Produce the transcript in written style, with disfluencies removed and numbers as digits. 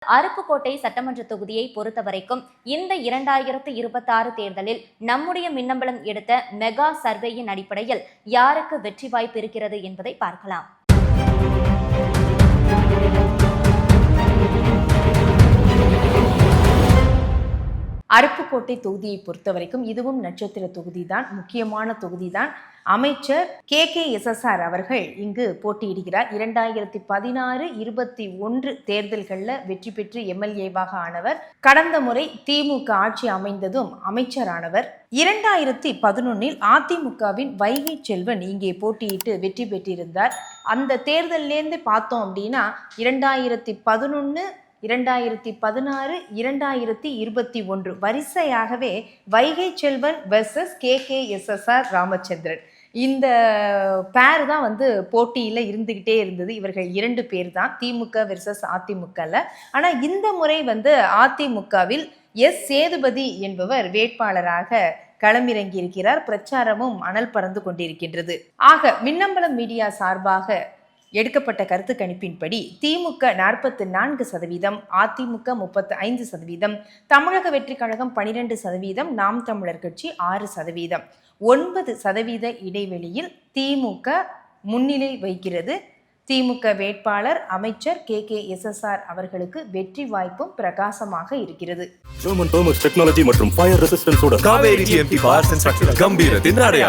அருப்புக்கோட்டை சட்டமன்ற தொகுதியை பொறுத்தவரைக்கும் இந்த 2026 தேர்தலில் நம்முடைய மின்னம்பலம் எடுத்த மெகா சர்வேயின் அடிப்படையில் யாருக்கு வெற்றி வாய்ப்பு இருக்கிறது என்பதை பார்க்கலாம். அருப்புக்கோட்டை தொகுதியை பொறுத்தவரைக்கும் இதுவும் நட்சத்திர தொகுதி தான், முக்கியமான தொகுதி தான். அமைச்சர் KKSSR அவர்கள் இங்கு போட்டியிடுகிறார். 2016-21 தேர்தல்களில் வெற்றி பெற்று MLA-வாக ஆனவர். கடந்த முறை திமுக ஆட்சி அமைந்ததும் அமைச்சரானவர். 2011 அதிமுகவின் வைகை செல்வன் இங்கே போட்டியிட்டு வெற்றி பெற்றிருந்தார். அந்த தேர்தலிலேருந்து பார்த்தோம் அப்படின்னா 2011, 2016, 2021 வரிசையாகவே வைகை செல்வன் வெர்சஸ் KKSSR ராமச்சந்திரன், இந்த பேர் தான் போட்டியில் இருந்துகிட்டே இருந்தது. இவர்கள் 2 பேர் தான், திமுக வெர்சஸ் அதிமுகல. ஆனால் இந்த முறை அதிமுகவில் சேதுபதி என்பவர் வேட்பாளராக களமிறங்கி இருக்கிறார். பிரச்சாரமும் அனல் பறந்து கொண்டிருக்கின்றது. ஆக மின்னம்பலம் மீடியா சார்பாக எடுக்கப்பட்ட கருத்து கணிப்பின்படி திமுக 44%, அதிமுக 35%, தமிழக வெற்றி கழகம் 12%, நாம் தமிழர் கட்சி 6%, 9% இடைவெளியில் திமுக முன்னிலை வைக்கிறது. திமுக வேட்பாளர் அமைச்சர் KKSSR அவர்களுக்கு வெற்றி வாய்ப்பும் பிரகாசமாக இருக்கிறது. ஜெர்மன் டெக்னாலஜி மற்றும் ஃபயர் ரெசிஸ்டன்ஸோட காவேரி TMT பவர் கம்பீரத்தின் அடையாளம்.